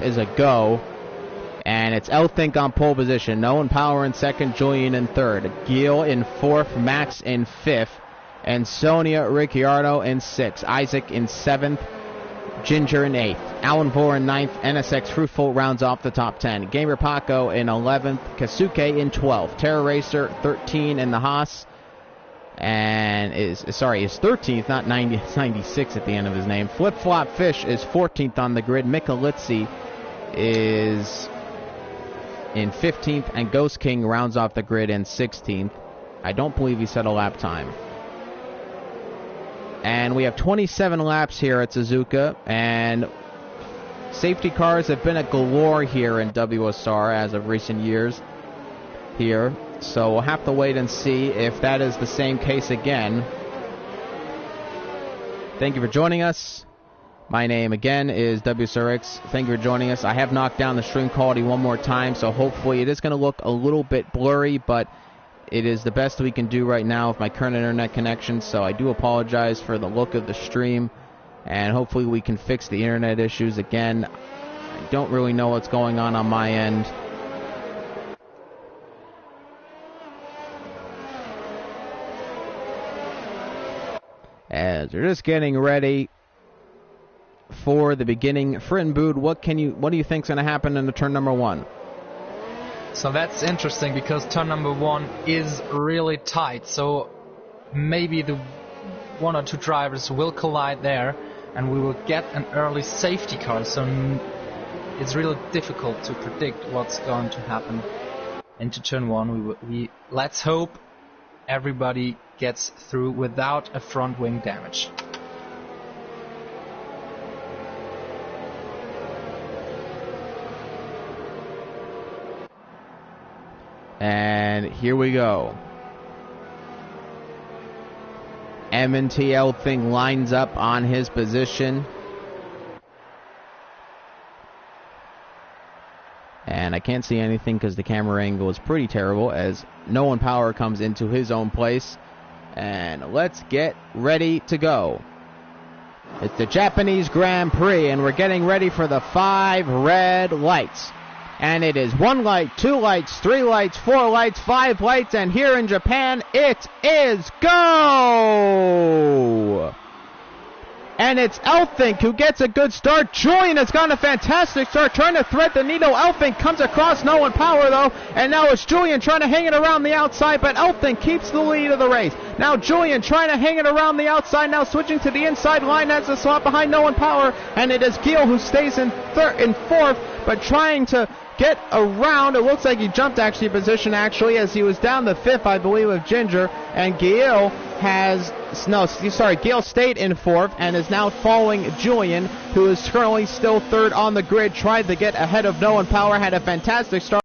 is a go. And it's Elfink on pole position. Nolan Power in second, Julian in third. Gil in fourth, Max in fifth. And Sonia Ricciardo in sixth. Isaac in seventh. Ginger in eighth. Alan Vore in ninth. NSX Fruitful rounds off the top 10. Gamer Paco in 11th. Kasuke in 12th. Terra Racer 13 in the Haas. And is 13th, not 90, 96 at the end of his name. Flip Flop Fish is 14th on the grid. Michalizzi is in 15th, and Ghost King rounds off the grid in 16th. I don't believe he set a lap time. And we have 27 laps here at Suzuka, and safety cars have been a galore here in WSR as of recent years here. So we'll have to wait and see if that is the same case again. Thank you for joining us. My name again is WSRX. Thank you for joining us. I have knocked down the stream quality one more time, so hopefully it is going to look a little bit blurry, but it is the best we can do right now with my current internet connection, so I do apologize for the look of the stream, and hopefully we can fix the internet issues again. I don't really know what's going on my end. As we're just getting ready for the beginning. Frittenbood, what do you think is going to happen in the turn number one? So that's interesting because turn number one is really tight. So maybe the one or two drivers will collide there, and we will get an early safety car. So it's really difficult to predict what's going to happen into turn one. We let's hope everybody gets through without a front wing damage. And here we go. M&T Elfink lines up on his position. And I can't see anything because the camera angle is pretty terrible as Nolan Power comes into his own place. And let's get ready to go. It's the Japanese Grand Prix, and we're getting ready for the 5 red lights. And it is 1 light, 2 lights, 3 lights, 4 lights, 5 lights, and here in Japan, it is go! And it's Elfink who gets a good start. Julian has gotten a fantastic start, trying to thread the needle. Elfink comes across Nolan Power, though, and now it's Julian trying to hang it around the outside, but Elfink keeps the lead of the race. Now Julian trying to hang it around the outside, now switching to the inside line as a slot behind Nolan Power, and it is Gil who stays in fourth, but trying to get around. It looks like he jumped actually position as he was down the fifth, I believe, with Ginger, and Gil stayed in fourth and is now following Julian, who is currently still third on the grid, tried to get ahead of Nolan Power, had a fantastic start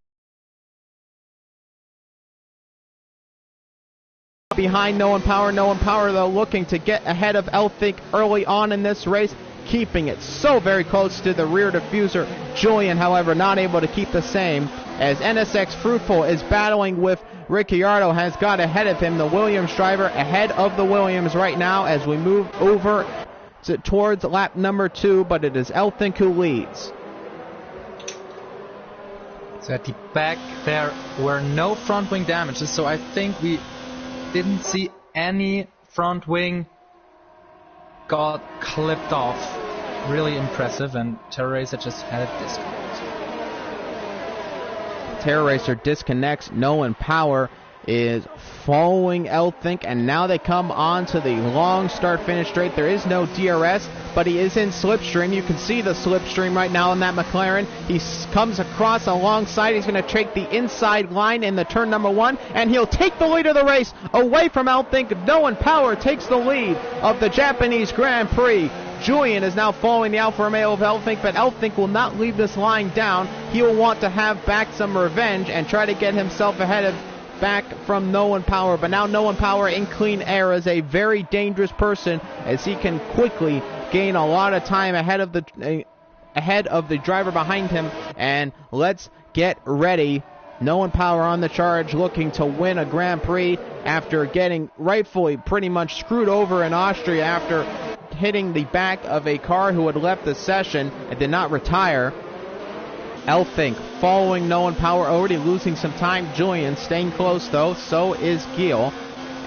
behind Nolan Power. Nolan Power, though, looking to get ahead of Elfink early on in this race, keeping it so very close to the rear diffuser. Julian, however, not able to keep the same, as NSX Fruitful is battling with Ricciardo, has got ahead of him. The Williams driver ahead of the Williams right now as we move over towards lap number 2, but it is Elfink who leads. So at the back there were no front wing damages, so I think we didn't see any front wing got clipped off. Really impressive, and Terra Racer just had a disconnect. Terra Racer disconnects. Nolan Power is following Elfink, and now they come on to the long start-finish straight. There is no DRS, but he is in slipstream. You can see the slipstream right now in that McLaren. He comes across alongside. He's going to take the inside line in the turn number 1, and he'll take the lead of the race away from Elfink. Nolan Power takes the lead of the Japanese Grand Prix. Julian is now following the Alfa Romeo of Elfink, but Elfink will not leave this line down. He will want to have back some revenge and try to get himself back from Nolan Power. But now Nolan Power in clean air is a very dangerous person, as he can quickly gain a lot of time ahead of the driver behind him. And let's get ready. Nolan Power on the charge, looking to win a Grand Prix after getting rightfully pretty much screwed over in Austria after hitting the back of a car who had left the session and did not retire. Elfink following Nolan Power, already losing some time. Julian staying close though, so is Giel.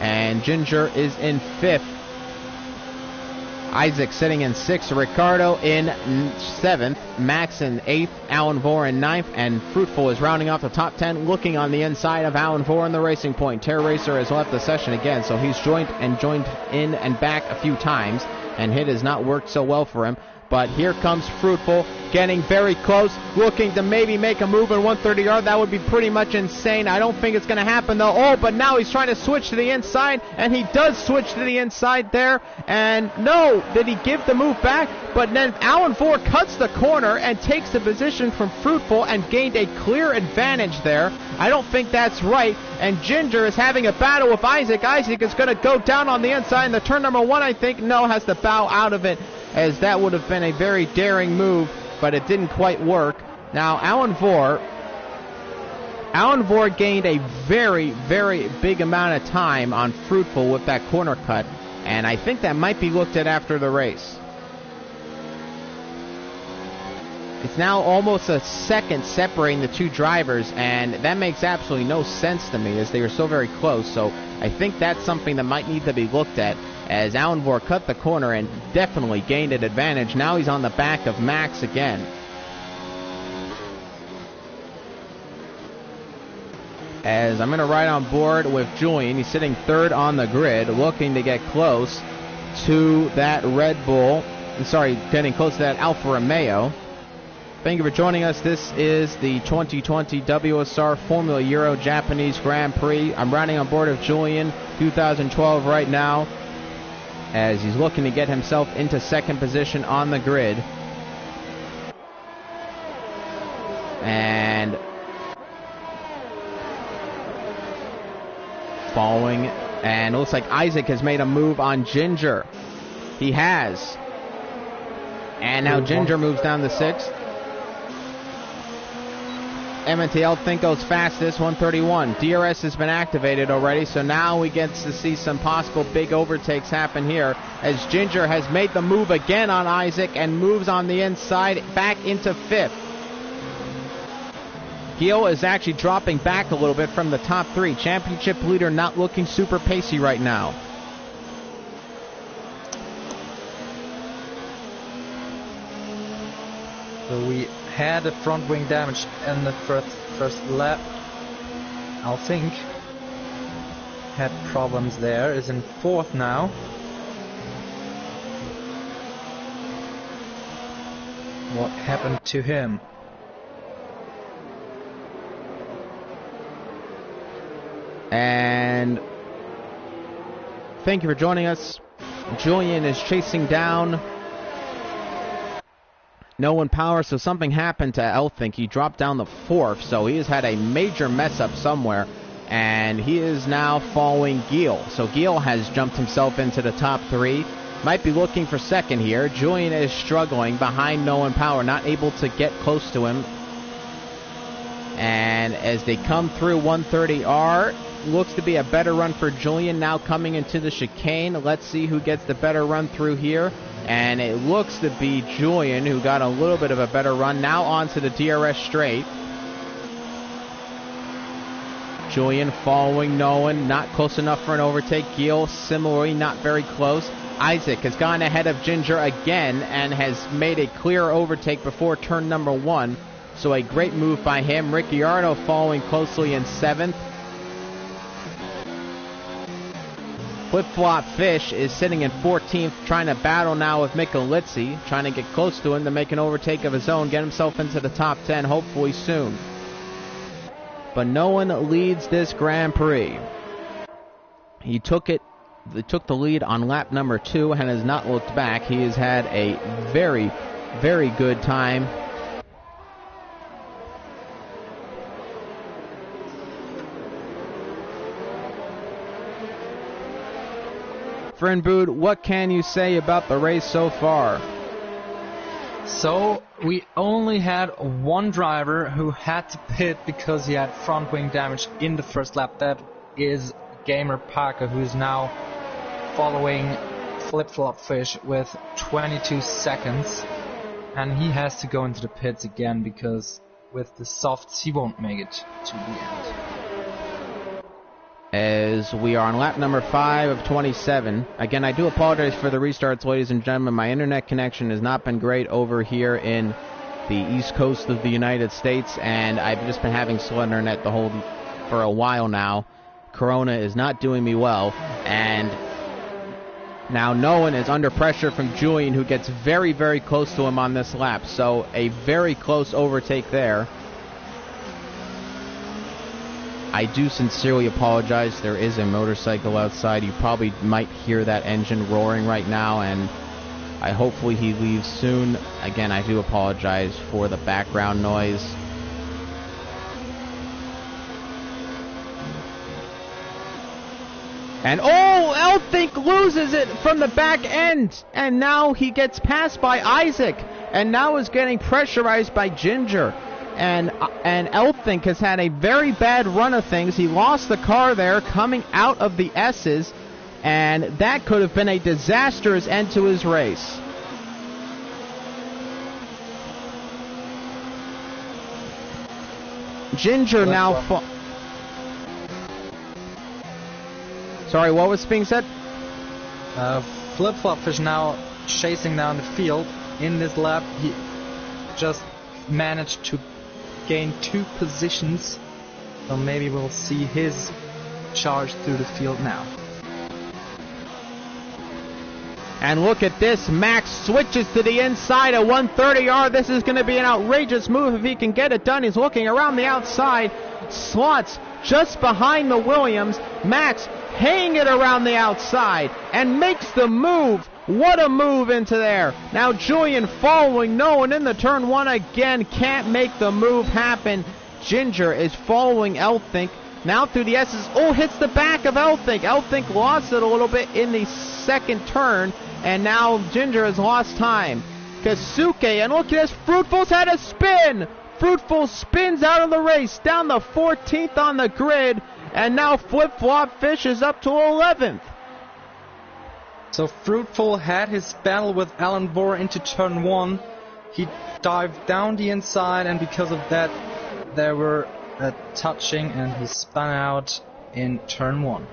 And Ginger is in 5th. Isaac sitting in 6th. Ricardo in 7th. Max in 8th. Alan Vore in 9th. And Fruitful is rounding off the top 10, looking on the inside of Alan Vore in the Racing Point. Terra Racer has left the session again, so he's joined in and back a few times, and hit has not worked so well for him. But here comes Fruitful, getting very close, looking to maybe make a move in 130R. That would be pretty much insane. I don't think it's going to happen, though. Oh, but now he's trying to switch to the inside, and he does switch to the inside there. And no, did he give the move back? But then Alan Vore cuts the corner and takes the position from Fruitful and gained a clear advantage there. I don't think that's right. And Ginger is having a battle with Isaac. Isaac is going to go down on the inside, and the turn number 1, I think, no, has to bow out of it, as that would have been a very daring move, but it didn't quite work. Now, Alan Vore gained a very, very big amount of time on Fruitful with that corner cut, and I think that might be looked at after the race. It's now almost a second separating the two drivers, and that makes absolutely no sense to me, as they are so very close. So I think that's something that might need to be looked at, as Alan Vore cut the corner and definitely gained an advantage. Now he's on the back of Max again. As I'm going to ride on board with Julian. He's sitting 3rd on the grid, looking to get close to that Red Bull. Getting close to that Alfa Romeo. Thank you for joining us. This is the 2020 WSR Formula Euro Japanese Grand Prix. I'm riding on board of Julian, 2012 right now, as he's looking to get himself into 2nd position on the grid. And following, and it looks like Isaac has made a move on Ginger. He has. And now Ginger moves down to 6th. MNTL think goes fastest, 131. DRS has been activated already, so now we get to see some possible big overtakes happen here, as Ginger has made the move again on Isaac and moves on the inside back into 5th. Giel is actually dropping back a little bit from the top 3. Championship leader not looking super pacey right now. So we had a front wing damage in the first lap. I think had problems there. Is in 4th now. What happened to him? And thank you for joining us. Julian is chasing down Nolan Power, so something happened to Elfink. He dropped down the 4th, so he has had a major mess up somewhere, and he is now following Giel. So Giel has jumped himself into the top 3. Might be looking for 2nd here. Julian is struggling behind Nolan Power, not able to get close to him. And as they come through 130R, looks to be a better run for Julian now coming into the chicane. Let's see who gets the better run through here. And it looks to be Julian who got a little bit of a better run. Now onto the DRS straight. Julian following Nolan, not close enough for an overtake. Giel similarly not very close. Isaac has gone ahead of Ginger again and has made a clear overtake before turn number 1. So a great move by him. Ricciardo following closely in 7th. Flip-Flop Fish is sitting in 14th, trying to battle now with Michelizzi, trying to get close to him to make an overtake of his own, get himself into the top 10, hopefully soon. But no one leads this Grand Prix. He took the lead on lap number 2 and has not looked back. He has had a very, very good time. Friend Bood, what can you say about the race so far? So, we only had one driver who had to pit because he had front wing damage in the first lap. That is Gamer Parker, who is now following Flip-Flop Fish with 22 seconds. And he has to go into the pits again because with the softs, he won't make it to the end. As we are on lap number 5 of 27. Again, I do apologize for the restarts, ladies and gentlemen. My internet connection has not been great over here in the east coast of the United States, and I've just been having slow internet for a while now. Corona is not doing me well, and now Nolan is under pressure from Julian, who gets very, very close to him on this lap. So a very close overtake there. I do sincerely apologize. There is a motorcycle outside. You probably might hear that engine roaring right now, and hopefully he leaves soon. Again, I do apologize for the background noise. And Elthink loses it from the back end, and now he gets passed by Isaac, and now is getting pressurized by Ginger. And Elthink has had a very bad run of things. He lost the car there coming out of the S's, and that could have been a disastrous end to his race. Ginger now... Sorry, what was being said? Flip-Flop is now chasing down the field. In this lap, he just managed to gain 2 positions, so maybe we'll see his charge through the field now. And look at this, Max switches to the inside at 130R. This is going to be an outrageous move if he can get it done. He's looking around the outside, slots just behind the Williams. Max hanging it around the outside and makes the move. What a move into there. Now Julian following Nolan in the turn 1 again. Can't make the move happen. Ginger is following Elthink. Now through the S's. Hits the back of Elthink. Elthink lost it a little bit in the second turn. And now Ginger has lost time. Kasuke, and look at this. Fruitful's had a spin. Fruitful spins out of the race. Down to 14th on the grid. And now Flip-Flop finishes up to 11th. So Fruitful had his battle with Alan Bohr into turn 1. He dived down the inside, and because of that, there were a touching, and he spun out in turn 1.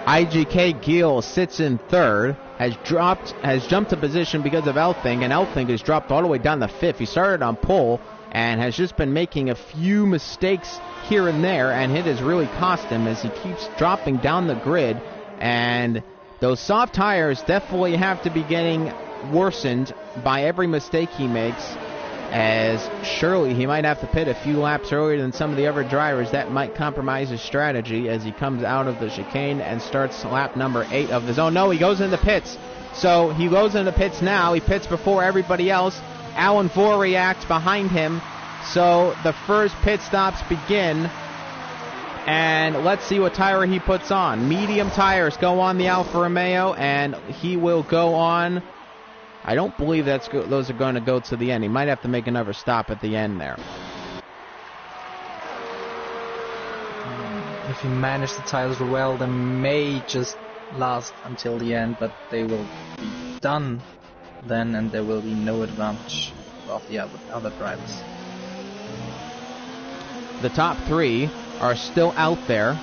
IGK Giel sits in third, has jumped a position because of Elthink, and Elthink has dropped all the way down to 5th. He started on pole and has just been making a few mistakes here and there, and it has really cost him as he keeps dropping down the grid. And those soft tires definitely have to be getting worsened by every mistake he makes, as surely he might have to pit a few laps earlier than some of the other drivers. That might compromise his strategy as he comes out of the chicane and starts lap number 8 of his own. No, he goes into pits. So he goes into pits now. He pits before everybody else. Alan Vore reacts behind him. So the first pit stops begin. And let's see what tire he puts on. Medium tires go on the Alfa Romeo, and he will go on... I don't believe those are going to go to the end. He might have to make another stop at the end there. If he manages the tires well, they may just last until the end, but they will be done then, and there will be no advantage of the other drivers. The top 3 are still out there.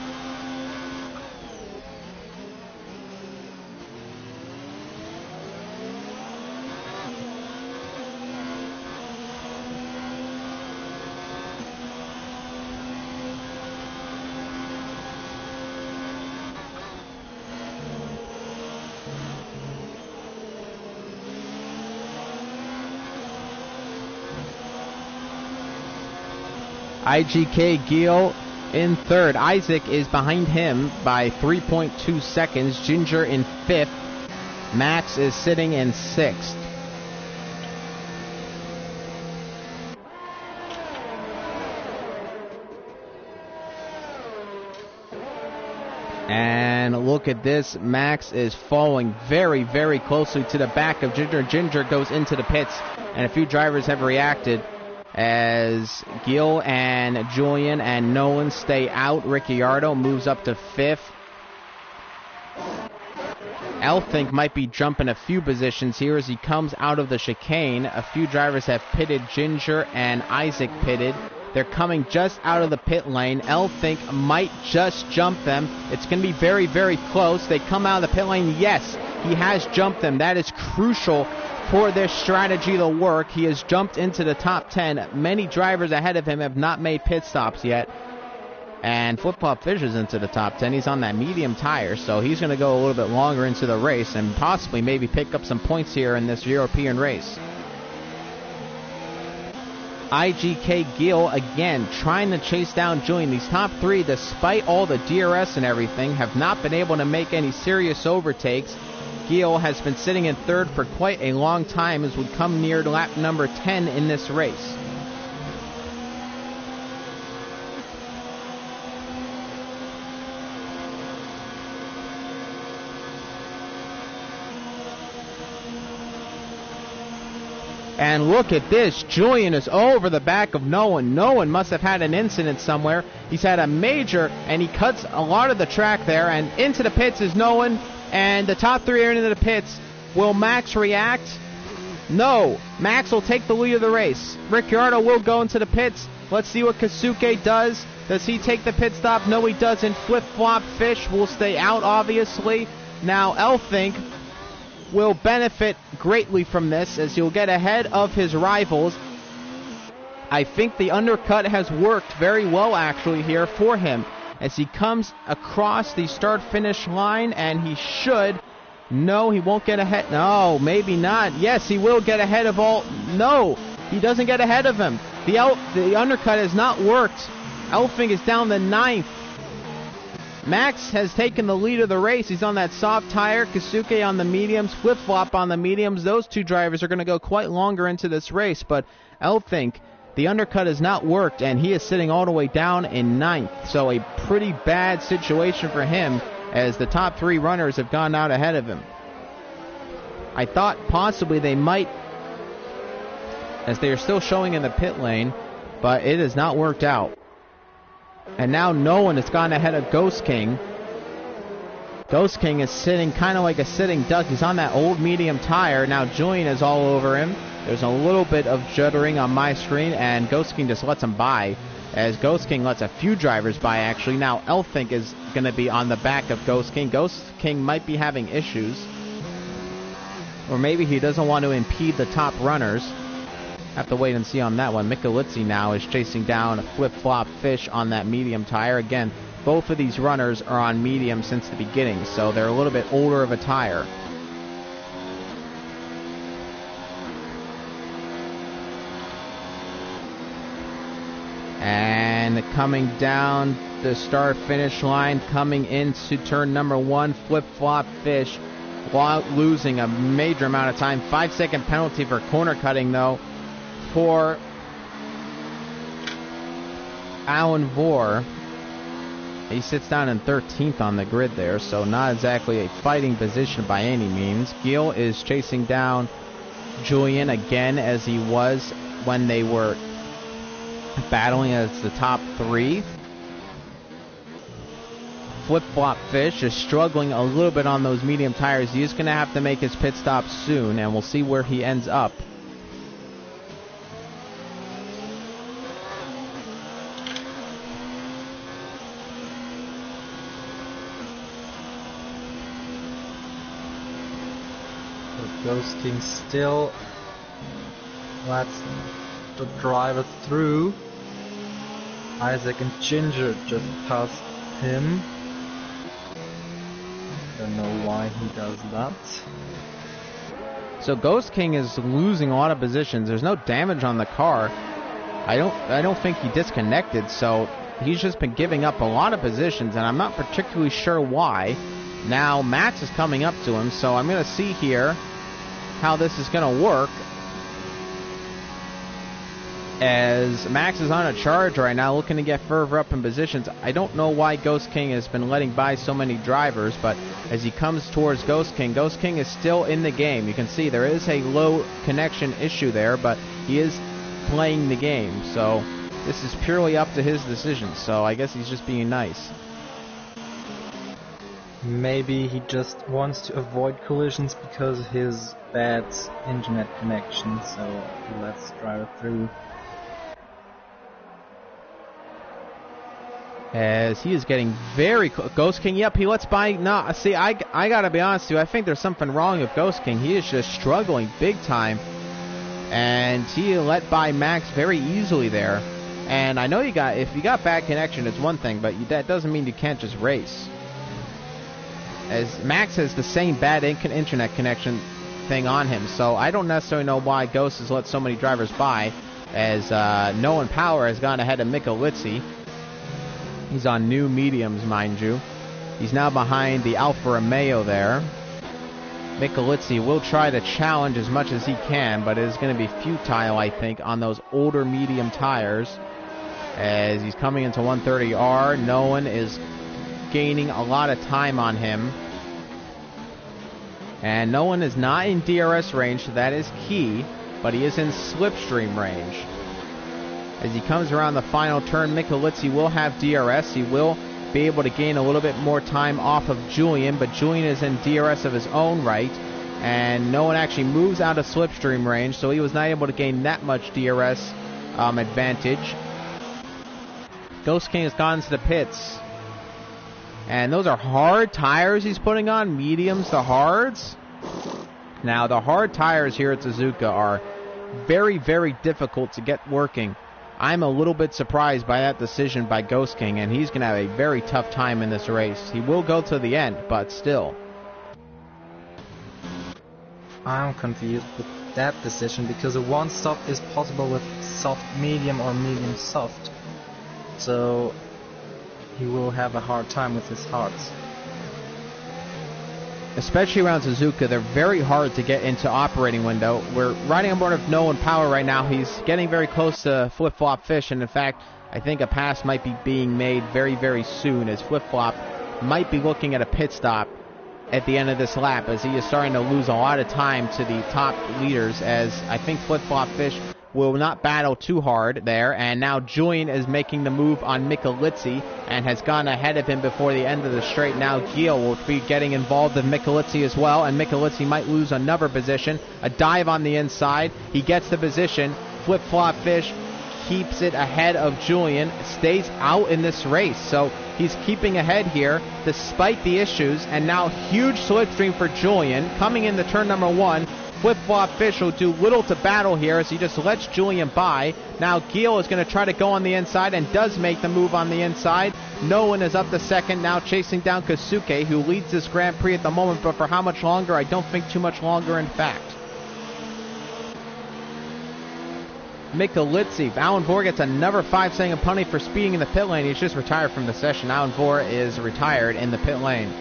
IGK Giel in third. Isaac is behind him by 3.2 seconds. Ginger in 5th. Max is sitting in 6th. And look at this. Max is following very, very closely to the back of Ginger. Ginger goes into the pits, and a few drivers have reacted. as Gil and Julian and Nolan stay out. Ricciardo moves up to 5th. Elfink might be jumping a few positions here as he comes out of the chicane. A few drivers have pitted. Ginger and Isaac pitted. They're coming just out of the pit lane. Elfink might just jump them. It's going to be very, very close. They come out of the pit lane. Yes, he has jumped them. That is crucial for this strategy to work. He has jumped into the top 10. Many drivers ahead of him have not made pit stops yet. And Flip Flop Fish is into the top 10. He's on that medium tire, so he's going to go a little bit longer into the race and possibly maybe pick up some points here in this European race. IGK Gil, again, trying to chase down Julian. These top 3, despite all the DRS and everything, have not been able to make any serious overtakes. Gil has been sitting in 3rd for quite a long time as we come near lap number 10 in this race. And look at this. Julian is over the back of Nolan. Nolan must have had an incident somewhere. He's had a major, and he cuts a lot of the track there. And into the pits is Nolan. And the top 3 are into the pits. Will Max react? No. Max will take the lead of the race. Ricciardo will go into the pits. Let's see what Kasuke does. Does he take the pit stop? No, he doesn't. Flip Flop Fish will stay out, obviously. Now, Elfink will benefit greatly from this as he'll get ahead of his rivals. I think the undercut has worked very well actually here for him as he comes across the start-finish line, and he should. No, he won't get ahead. No, maybe not. Yes, he will get ahead of all. No, he doesn't get ahead of him. The undercut has not worked. Elfink is down to 9th. Max has taken the lead of the race. He's on that soft tire. Kasuke on the mediums. Flip Flop on the mediums. Those 2 drivers are going to go quite longer into this race. But Elfink, the undercut has not worked, and he is sitting all the way down in 9th. So a pretty bad situation for him as the top 3 runners have gone out ahead of him. I thought possibly they might, as they are still showing in the pit lane, but it has not worked out. And now Nolan has gone ahead of Ghost King. Ghost King is sitting kind of like a sitting duck. He's on that old medium tire. Now Julian is all over him. There's a little bit of juddering on my screen, and Ghost King just lets him by, as Ghost King lets a few drivers by, actually. Now Elfink is going to be on the back of Ghost King. Ghost King might be having issues, or maybe he doesn't want to impede the top runners. Have to wait and see on that one. Michelizzi now is chasing down a Flip Flop Fish on that medium tire. Again, both of these runners are on medium since the beginning, so they're a little bit older of a tire. And coming down the start-finish line, coming into turn number 1, Flip Flop Fish, while losing a major amount of time. 5-second penalty for corner cutting, though, for Alan Vore. He sits down in 13th on the grid there, so not exactly a fighting position by any means. Gil is chasing down Julian again, as he was when they were battling as the top 3. Flip Flop Fish is struggling a little bit on those medium tires. He is going to have to make his pit stop soon, and we'll see where he ends up. Ghost King still lets the driver through. Isaac and Ginger just passed him. Don't know why he does that. So Ghost King is losing a lot of positions. There's no damage on the car. I don't think he disconnected, so he's just been giving up a lot of positions, and I'm not particularly sure why. Now Max is coming up to him, so I'm going to see here how this is going to work, as Max is on a charge right now, looking to get further up in positions. I don't know why Ghost King has been letting by so many drivers, but as he comes towards Ghost King is still in the game. You can see there is a low connection issue there, but he is playing the game. So this is purely up to his decision. So I guess he's just being nice. Maybe he just wants to avoid collisions because of his bad internet connection, so he lets driver through. As he is getting very close. Ghost King, yep, he lets by. No, see, I gotta be honest with you, I think there's something wrong with Ghost King. He is just struggling big time. And he let by Max very easily there. And I know if you got bad connection, it's one thing, but that doesn't mean you can't just race. As Max has the same bad internet connection thing on him, so I don't necessarily know why Ghost has let so many drivers by, as Nolan Power has gone ahead of Michelizzi. He's on new mediums, mind you. He's now behind the Alfa Romeo there. Michelizzi will try to challenge as much as he can, but it is going to be futile, I think, on those older medium tires. As he's coming into 130R, Nolan is gaining a lot of time on him. And Nolan is not in DRS range, so that is key, but he is in slipstream range. As he comes around the final turn, Michelizzi will have DRS. He will be able to gain a little bit more time off of Julian, but Julian is in DRS of his own right, and Nolan actually moves out of slipstream range, so he was not able to gain that much DRS advantage. Ghost King has gone to the pits. And those are hard tires he's putting on, mediums to hards. Now, the hard tires here at Suzuka are very, very difficult to get working. I'm a little bit surprised by that decision by Ghost King, and he's going to have a very tough time in this race. He will go to the end, but still. I'm confused with that decision, because a one-stop is possible with soft medium or medium soft. So he will have a hard time with his hards. Especially around Suzuka, they're very hard to get into operating window. We're riding on board of Nolan Power right now. He's getting very close to Flip Flop Fish, and in fact, I think a pass might be being made very, very soon, as Flip Flop might be looking at a pit stop at the end of this lap, as he is starting to lose a lot of time to the top leaders, as I think Flip Flop Fish will not battle too hard there. And now Julian is making the move on Michelizzi and has gone ahead of him before the end of the straight. Now Gil will be getting involved in Michelizzi as well, and Michelizzi might lose another position. A dive on the inside. He gets the position. Flip Flop Fish keeps it ahead of Julian, stays out in this race. So he's keeping ahead here despite the issues, and now huge slipstream for Julian. Coming into turn number 1, Flip Flop Fish will do little to battle here as he just lets Julian by. Now Gil is going to try to go on the inside and does make the move on the inside. Nolan is up to second, now chasing down Kosuke, who leads this Grand Prix at the moment, but for how much longer? I don't think too much longer, in fact. Michelizzi. Alan Vore gets another 5-second penalty for speeding in the pit lane. He's just retired from the session. Alan Vore is retired in the pit lane.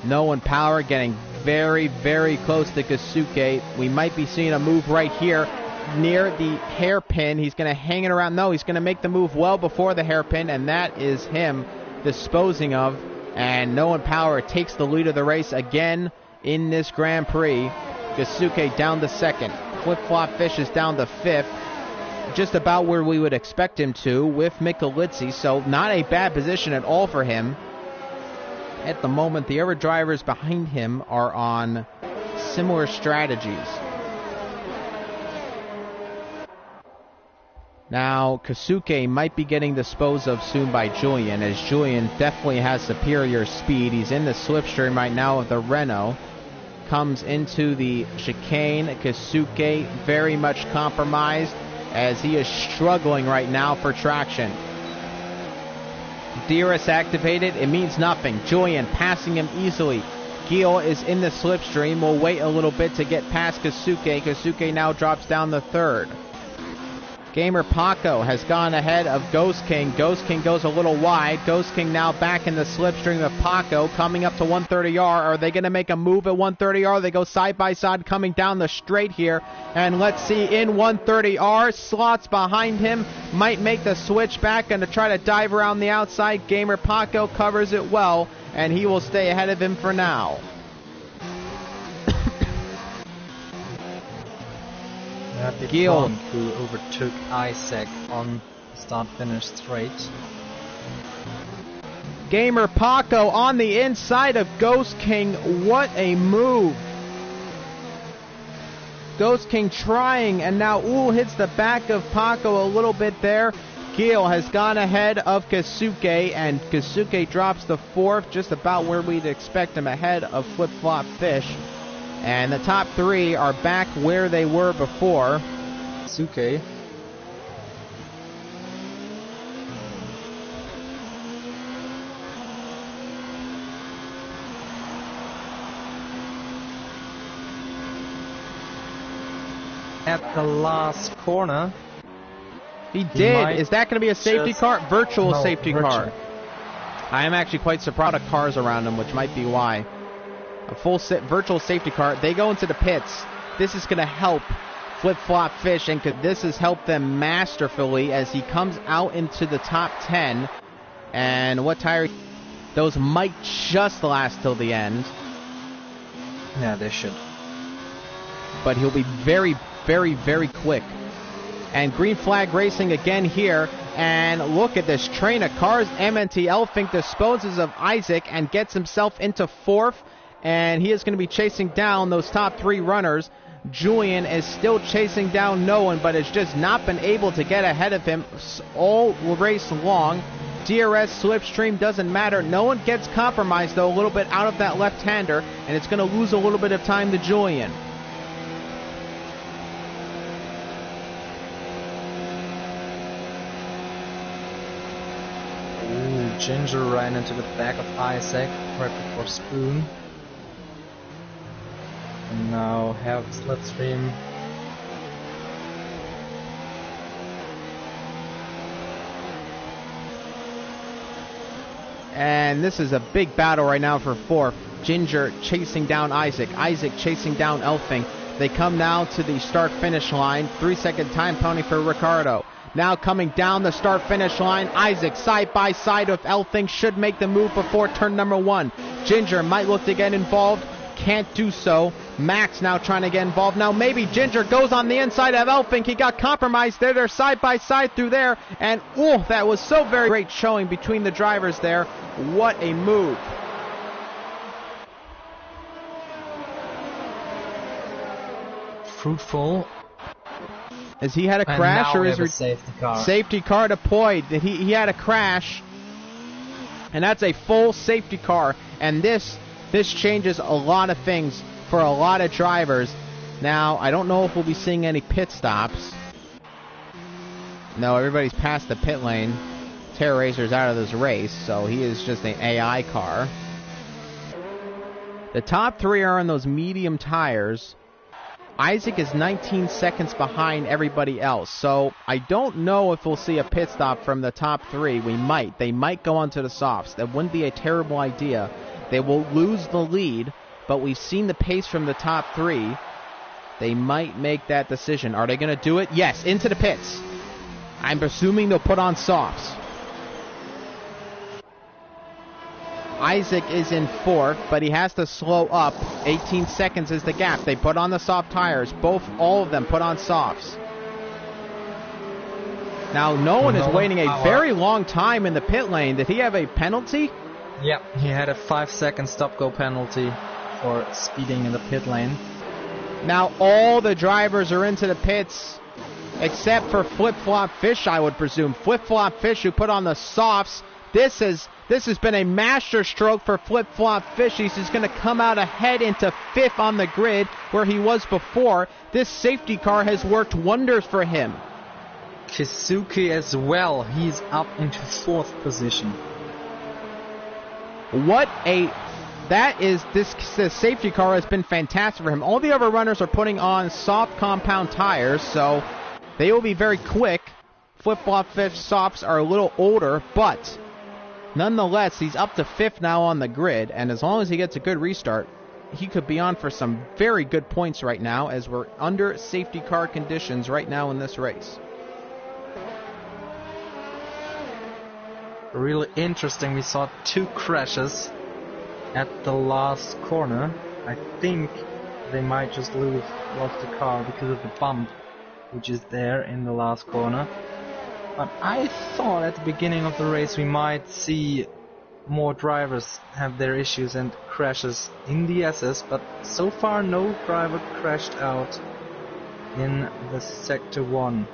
Nolan Power getting very, very close to Kosuke. We might be seeing a move right here near the hairpin. He's going to hang it around. No, he's going to make the move well before the hairpin, and that is him disposing of. And Nolan Power takes the lead of the race again in this Grand Prix. Kosuke down to second. Flip Flop Fish is down to fifth. Just about where we would expect him to with Michelizzi, so not a bad position at all for him. At the moment, the other drivers behind him are on similar strategies. Now, Kosuke might be getting disposed of soon by Julian, as Julian definitely has superior speed. He's in the slipstream right now of the Renault. Comes into the chicane. Kosuke very much compromised, as he is struggling right now for traction. DRS activated, it means nothing. Julian passing him easily. Gil is in the slipstream. We'll wait a little bit to get past Kosuke. Kosuke now drops down to third. Gamer Paco has gone ahead of Ghost King. Ghost King goes a little wide. Ghost King now back in the slipstream of Paco, coming up to 130R. Are they going to make a move at 130R? They go side by side coming down the straight here. And let's see, in 130R, slots behind him, might make the switch back and to try to dive around the outside. Gamer Paco covers it well, and he will stay ahead of him for now. Happy Gil. Funk, who overtook Isaac on the start-finish straight. Gamer Paco on the inside of Ghost King. What a move. Ghost King trying, and now hits the back of Paco a little bit there. Gil has gone ahead of Kasuke, and Kasuke drops the 4th, just about where we'd expect him, ahead of Flip Flop Fish. And the top 3 are back where they were before. Kasuke. At the last corner. He did. Is that going to be a safety car? Virtual safety car. I am actually quite surprised of cars around him, which might be why. A full virtual safety car. They go into the pits. This is going to help Flip Flop Fish, and this has helped them masterfully as he comes out into the top 10. And what tire? Those might just last till the end. Yeah, they should. But he'll be very, very, very quick. And green flag racing again here. And look at this train of cars. MNT Elfink disposes of Isaac and gets himself into 4th. And he is going to be chasing down those top 3 runners. Julian is still chasing down Nolan, but has just not been able to get ahead of him all race long. DRS slipstream doesn't matter. No one gets compromised, though, a little bit out of that left-hander. And it's going to lose a little bit of time to Julian. Ginger ran into the back of Isaac right before Spoon. And now have slipstream. And this is a big battle right now for 4th. Ginger chasing down Isaac. Isaac chasing down Elfing. They come now to the start-finish line. 3-second time penalty for Ricardo. Now coming down the start-finish line, Isaac side by side with Elfing should make the move before turn number 1. Ginger might look to get involved, can't do so. Max now trying to get involved. Now maybe Ginger goes on the inside of Elfing. He got compromised there. They're side by side through there. And that was so very great showing between the drivers there. What a move. Fruitful. As he had a crash, or is safety car deployed? He had a crash, and that's a full safety car. And this changes a lot of things for a lot of drivers. Now I don't know if we'll be seeing any pit stops. No, everybody's past the pit lane. Terra Racer's out of this race, so he is just an AI car. The top 3 are on those medium tires. Isaac is 19 seconds behind everybody else, so I don't know if we'll see a pit stop from the top 3. We might. They might go onto the softs. That wouldn't be a terrible idea. They will lose the lead, but we've seen the pace from the top 3. They might make that decision. Are they going to do it? Yes, into the pits. I'm assuming they'll put on softs. Isaac is in 4th, but he has to slow up. 18 seconds is the gap. They put on the soft tires. All of them put on softs. Now, Nolan is waiting a very long time in the pit lane. Did he have a penalty? Yep, he had a 5-second stop-go penalty for speeding in the pit lane. Now, all the drivers are into the pits, except for Flip Flop Fish, I would presume. Flip Flop Fish, who put on the softs. This has been a master stroke for Flip Flop Fish. He's just going to come out ahead into 5th on the grid where he was before. This safety car has worked wonders for him. Kisuke as well. He's up into 4th position. This safety car has been fantastic for him. All the other runners are putting on soft compound tires, so they will be very quick. Flip Flop Fish softs are a little older, but nonetheless, he's up to 5th now on the grid, and as long as he gets a good restart, he could be on for some very good points right now, as we're under safety car conditions right now in this race. Really interesting. We saw 2 crashes at the last corner. I think they might just lost the car because of the bump which is there in the last corner. But I thought at the beginning of the race we might see more drivers have their issues and crashes in the SS, but so far no driver crashed out in the Sector 1.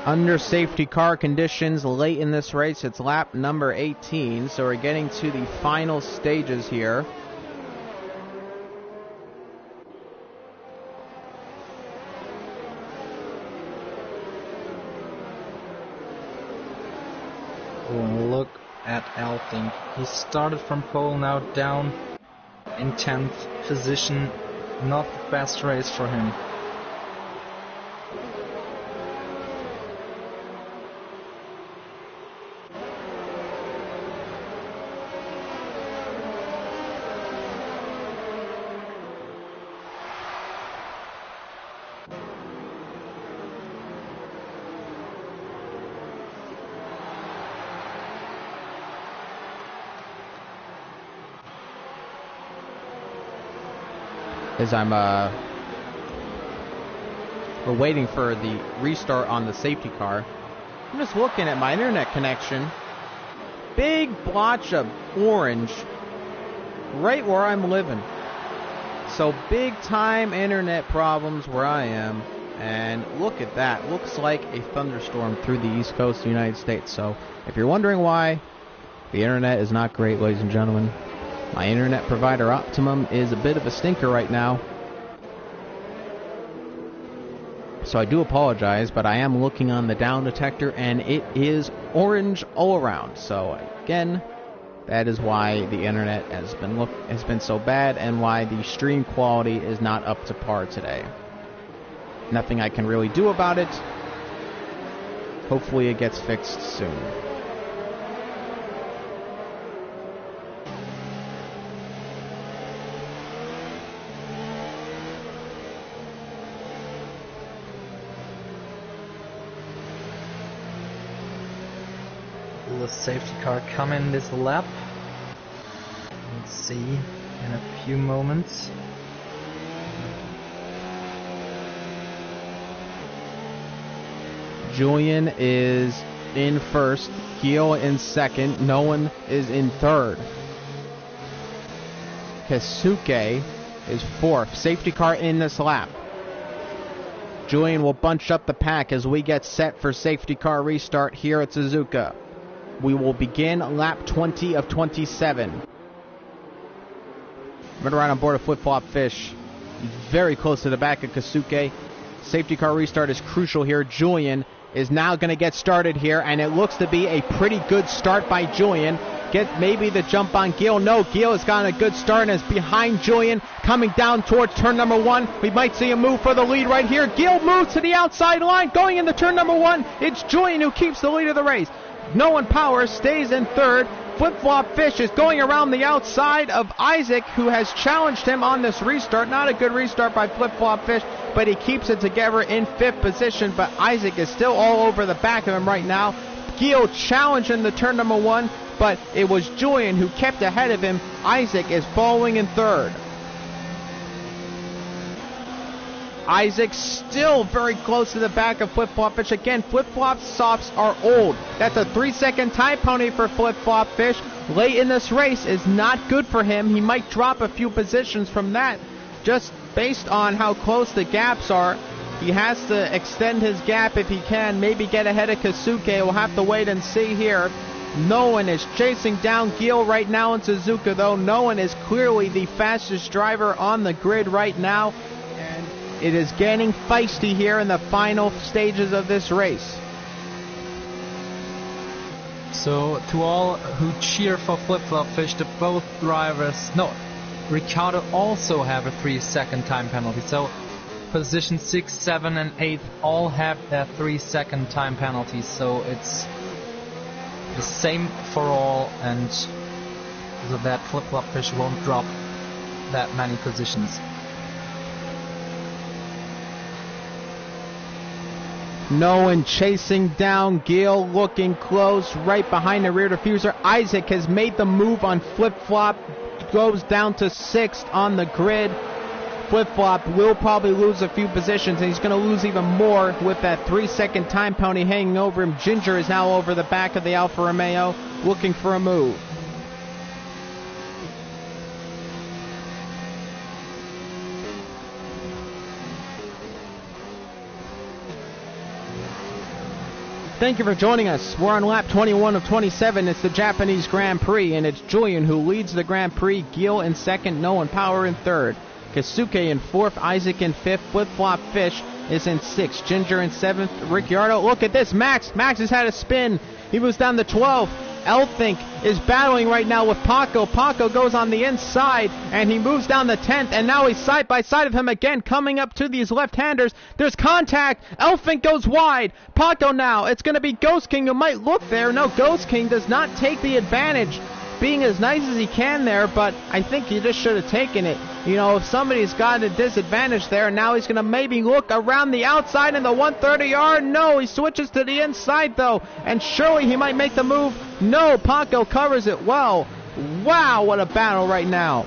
Under safety car conditions late in this race, it's lap number 18, so we're getting to the final stages here. Look at Elfink. He started from pole, now down in 10th position. Not the best race for him. As we're waiting for the restart on the safety car, I'm just looking at my internet connection. Big blotch of orange right where I'm living. So big time internet problems where I am. And look at that. Looks like a thunderstorm through the east coast of the United States. So if you're wondering why the internet is not great, ladies and gentlemen, my internet provider Optimum is a bit of a stinker right now. So I do apologize, but I am looking on the down detector and it is orange all around. So again, that is why the internet has been so bad and why the stream quality is not up to par today. Nothing I can really do about it. Hopefully it gets fixed soon. Will the safety car come in this lap? We'll see in a few moments. Julian is in first, Gil in second, no one is in third. Keisuke is fourth. Safety car in this lap. Julian will bunch up the pack as we get set for safety car restart here at Suzuka. We will begin lap 20 of 27. Right around on board a flip-flop fish. Very close to the back of Keisuke. Safety car restart is crucial here. Julian is now going to get started here, and it looks to be a pretty good start by Julian. Get maybe the jump on Gil. No, Gil has gotten a good start and is behind Julian, coming down towards turn number 1. We might see a move for the lead right here. Gil moves to the outside line, going into turn number 1. It's Julian who keeps the lead of the race. Nolan Power stays in third. Flip-flop fish is going around the outside of Isaac, who has challenged him on this restart. Not a good restart by flip-flop fish, but he keeps it together in fifth position. But Isaac is still all over the back of him right now. Gil challenging the turn number 1, but it was Julian who kept ahead of him. Isaac is following in third. Isaac still very close to the back of Flip-Flop Fish. Again, Flip-Flop softs are old. That's a 3-second time penalty for Flip-Flop Fish. Late in this race is not good for him. He might drop a few positions from that just based on how close the gaps are. He has to extend his gap if he can, maybe get ahead of Keisuke. We'll have to wait and see here. Nolan is chasing down Gil right now in Suzuka, though. Nolan is clearly the fastest driver on the grid right now. It is getting feisty here in the final stages of this race. So, to all who cheer for Flip-Flop Fish, the both drivers... No, Ricciardo also have a 3-second time penalty. So, position 6, 7 and 8 all have their 3-second time penalties. So, it's the same for all, and because of that, Flip-Flop Fish won't drop that many positions. No one chasing down Gil, looking close, right behind the rear diffuser. Isaac has made the move on Flip-Flop, goes down to 6th on the grid. Flip-Flop will probably lose a few positions, and he's going to lose even more with that 3-second time penalty hanging over him. Ginger is now over the back of the Alfa Romeo, looking for a move. Thank you for joining us. We're on lap 21 of 27. It's the Japanese Grand Prix, and it's Julian who leads the Grand Prix. Gil in 2nd, Nolan Power in 3rd. Kasuke in 4th, Isaac in 5th, Flip-Flop Fish is in 6th, Ginger in 7th, Ricciardo. Look at this, Max has had a spin. He moves down to 12th. Elfink is battling right now with Paco. Paco goes on the inside, and he moves down to 10th, and now he's side by side of him again, coming up to these left-handers. There's contact. Elfink goes wide. Paco now. It's going to be Ghost King who might look there. No, Ghost King does not take the advantage, being as nice as he can there, but I think he just should have taken it. You know, if somebody's got a disadvantage there, now he's going to maybe look around the outside in the 130R. No, he switches to the inside, though, and surely he might make the move. No, Paco covers it well. Wow, what a battle right now.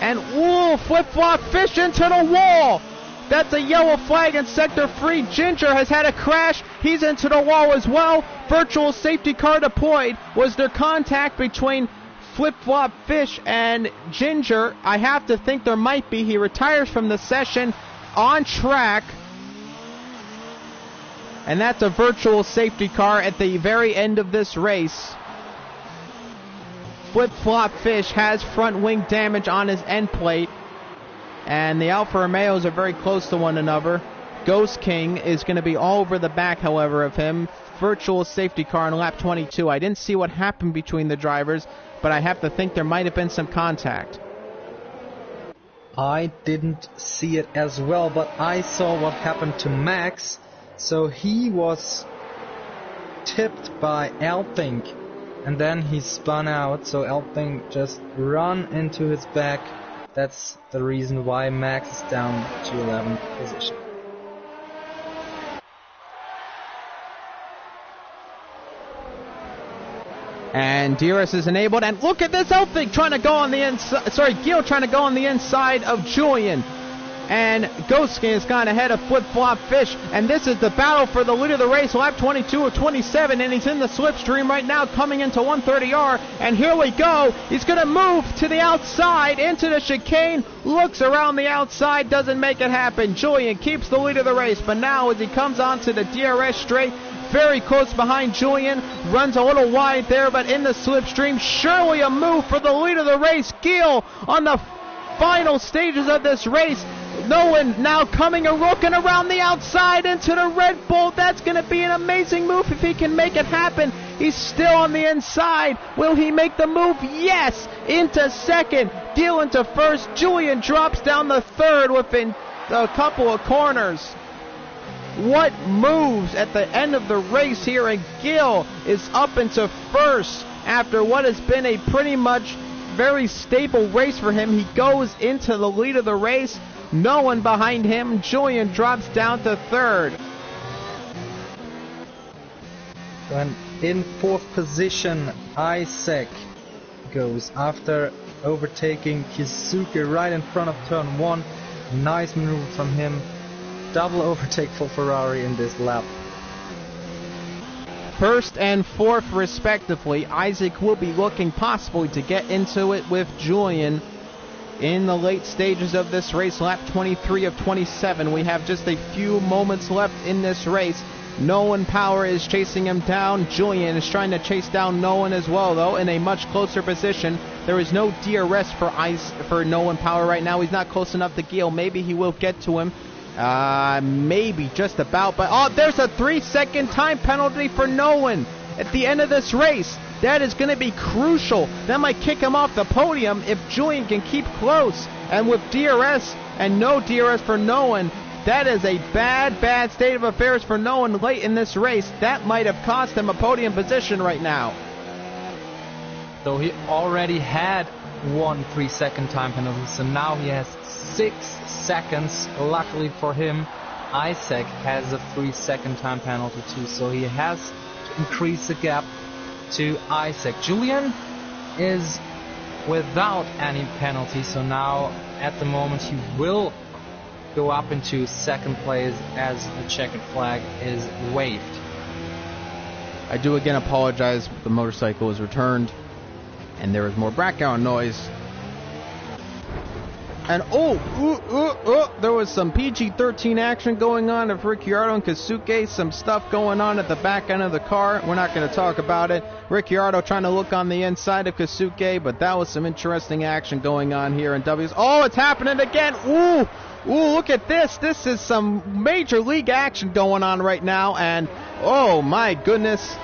And, ooh, Flip-Flop Fish into the wall. That's a yellow flag in sector 3. Ginger has had a crash. He's into the wall as well. Virtual safety car deployed. Was there contact between Flip-Flop Fish and Ginger? I have to think there might be. He retires from the session on track. And that's a virtual safety car at the very end of this race. Flip-Flop Fish has front wing damage on his end plate. And the Alfa Romeos are very close to one another. Ghost King is going to be all over the back, however, of him. Virtual safety car on lap 22. I didn't see what happened between the drivers, but I have to think there might have been some contact. I didn't see it as well, but I saw what happened to Max. So he was tipped by Elfink, and then he spun out, so Elfink just run into his back. That's the reason why Max is down to 11th position. And DRS is enabled, and look at this Elfink trying to go on the inside. Sorry, Gil trying to go on the inside of Julian. And Ghost King has gone ahead of Flip-Flop Fish, and this is the battle for the lead of the race, lap 22 of 27, and he's in the slipstream right now, coming into 130R, and here we go. He's going to move to the outside, into the chicane, looks around the outside, doesn't make it happen. Julian keeps the lead of the race, but now as he comes onto the DRS straight, very close behind Julian, runs a little wide there, but in the slipstream, surely a move for the lead of the race. Gil on the final stages of this race. Nolan now coming and looking around the outside into the Red Bull. That's going to be an amazing move if he can make it happen. He's still on the inside. Will he make the move? Yes! Into second. Gil into first. Julian drops down the third within a couple of corners. What moves at the end of the race here, and Gil is up into first after what has been a pretty much very stable race for him. He goes into the lead of the race. No one behind him. Julian drops down to third. And in fourth position, Isaac goes after overtaking Kisuke right in front of turn 1. Nice maneuver from him. Double overtake for Ferrari in this lap. First and fourth respectively. Isaac will be looking possibly to get into it with Julian in the late stages of this race. Lap 23 of 27. We have just a few moments left in this race. Nolan Power is chasing him down. Julian is trying to chase down Nolan as well, though, in a much closer position. There is no DRS for Nolan Power right now. He's not close enough to Gil. Maybe he will get to him. Maybe just about. But, oh, there's a 3-second time penalty for Nolan at the end of this race. That is going to be crucial. That might kick him off the podium if Julian can keep close. And with DRS and no DRS for Nolan, that is a bad state of affairs for Nolan late in this race. That might have cost him a podium position right now. Though he already had one 3-second time penalty, so now he has 6 seconds, luckily for him, Isaac has a 3-second time penalty too, so he has to increase the gap to Isaac. Julian is without any penalty, so now at the moment he will go up into second place as the checkered flag is waved. I do again apologize, the motorcycle was returned and there was more background noise. And there was some PG-13 action going on of Ricciardo and Kosuke, some stuff going on at the back end of the car. We're not going to talk about it. Ricciardo trying to look on the inside of Kosuke, but that was some interesting action going on here in W's. Oh, it's happening again. Ooh, look at this. This is some major league action going on right now, and oh my goodness.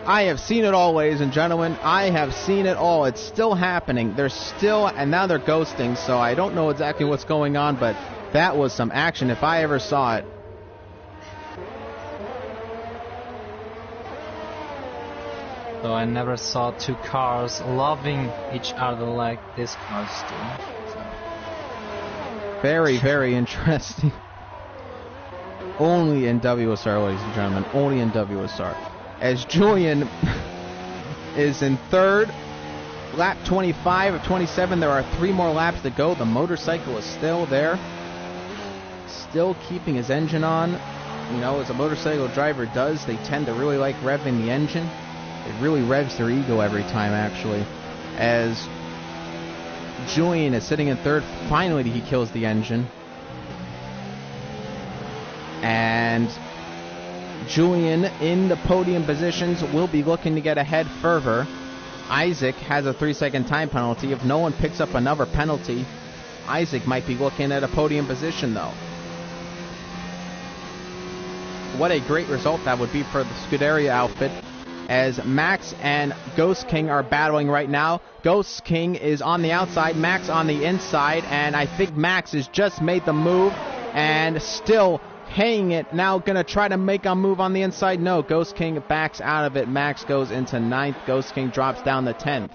I have seen it all, ladies and gentlemen. I have seen it all. It's still happening. They're still, and now they're ghosting, so I don't know exactly what's going on, but that was some action if I ever saw it. So I never saw two cars loving each other like this cars do. So. Very, very interesting. Only in WSR, ladies and gentlemen. Only in WSR. As Julian is in third, lap 25 of 27. There are 3 more laps to go. The motorcycle is still there, still keeping his engine on. You know, as a motorcycle driver does, they tend to really like revving the engine. It really revs their ego every time, actually. As Julian is sitting in third, finally he kills the engine. And Julian in the podium positions will be looking to get ahead further. Isaac has a 3-second time penalty. If no one picks up another penalty, Isaac might be looking at a podium position, though. What a great result that would be for the Scuderia outfit, as Max and Ghost King are battling right now. Ghost King is on the outside, Max on the inside, and I think Max has just made the move and still hanging it, now going to try to make a move on the inside. No, Ghost King backs out of it. Max goes into 9th. Ghost King drops down to 10th.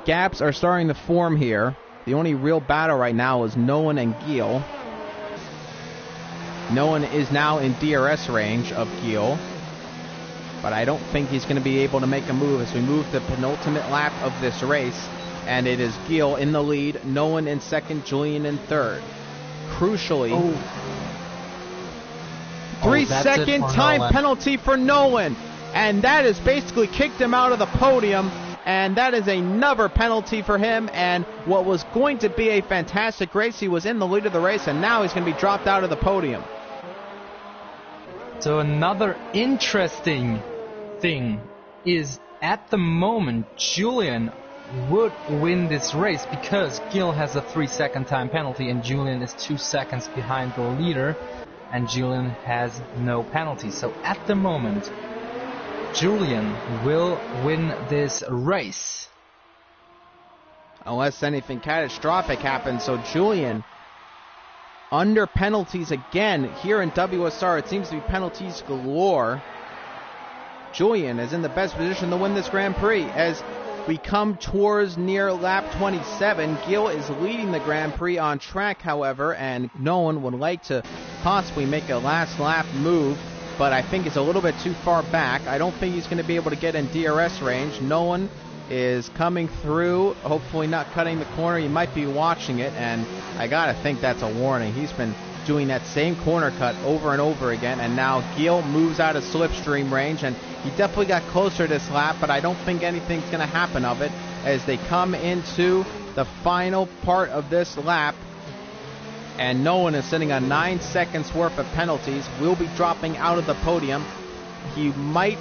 Gaps are starting to form here. The only real battle right now is Nolan and Gil. Nolan is now in DRS range of Gil, but I don't think he's going to be able to make a move as we move the penultimate lap of this race. And it is Gil in the lead, Nolan in second, Julian in third. Crucially, 3-second time Nolan. Penalty for Nolan. And that has basically kicked him out of the podium. And that is another penalty for him. And what was going to be a fantastic race, he was in the lead of the race, and now he's going to be dropped out of the podium. So another interesting thing is, at the moment, Julian would win this race because Gil has a 3-second time penalty and Julian is 2 seconds behind the leader, and Julian has no penalty. So at the moment, Julian will win this race. Unless anything catastrophic happens. So Julian under penalties again here in WSR. It seems to be penalties galore. Julian is in the best position to win this Grand Prix as we come towards near lap 27. Gil is leading the Grand Prix on track, however, and no one would like to possibly make a last lap move, but I think it's a little bit too far back. I don't think he's going to be able to get in DRS range. No one is coming through, hopefully not cutting the corner. You might be watching it, and I gotta think that's a warning. He's been doing that same corner cut over and over again, and now Gil moves out of slipstream range, and he definitely got closer this lap, but I don't think anything's going to happen of it as they come into the final part of this lap, and no one is sitting on 9 seconds worth of penalties. Will be dropping out of the podium. He might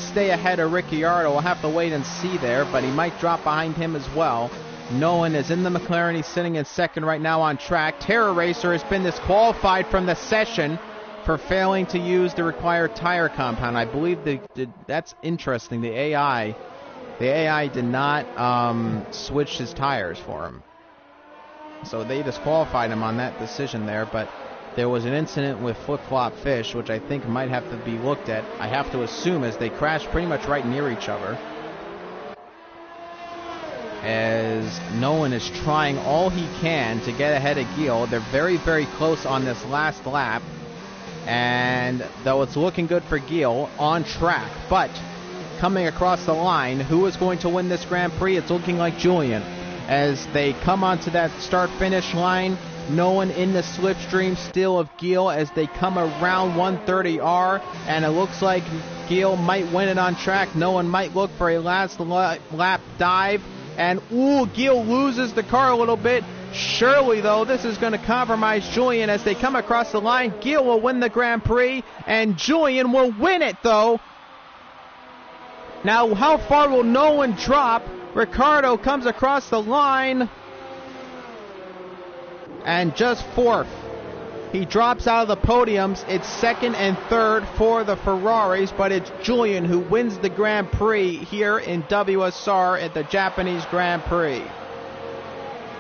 stay ahead of Ricciardo. We'll have to wait and see there, but he might drop behind him as well. Nolan is in the McLaren. He's sitting in second right now on track. Terror Racer has been disqualified from the session for failing to use the required tire compound. I believe that's interesting. The AI did not switch his tires for him. So they disqualified him on that decision there, but there was an incident with Flip-Flop Fish, which I think might have to be looked at. I have to assume as they crashed pretty much right near each other. as Nolan is trying all he can to get ahead of Gil. They're very, very close on this last lap. And though it's looking good for Gil on track, but coming across the line, who is going to win this Grand Prix? It's looking like Julian. As they come onto that start-finish line, Nolan in the slipstream still of Gil as they come around 130R, and it looks like Gil might win it on track. Nolan might look for a last lap dive, and Gil loses the car a little bit. Surely, though, this is going to compromise Julian as they come across the line. Gil will win the Grand Prix, and Julian will win it, though. Now, how far will Nolan drop? Ricardo comes across the line, and just fourth. He drops out of the podiums. It's second and third for the Ferraris, but it's Julian who wins the Grand Prix here in WSR at the Japanese Grand Prix.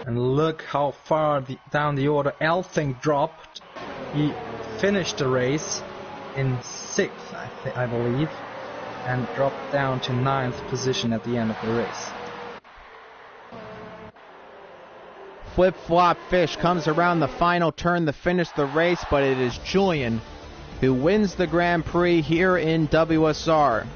And look how far down the order Elfing dropped. He finished the race in 6th, I believe, and dropped down to 9th position at the end of the race. Flip-flop fish comes around the final turn to finish the race, but it is Julian who wins the Grand Prix here in WSR.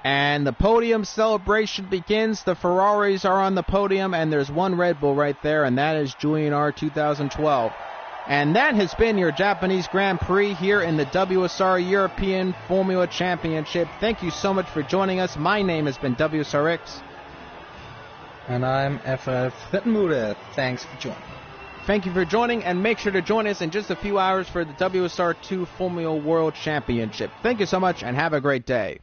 And the podium celebration begins. The Ferraris are on the podium, and there's one Red Bull right there, and that is Julian R 2012. And that has been your Japanese Grand Prix here in the WSR European Formula Championship. Thank you so much for joining us. My name has been WSRX. And I'm FF Wittenmude. Thanks for joining. Thank you for joining, and make sure to join us in just a few hours for the WSR2 Formula World Championship. Thank you so much, and have a great day.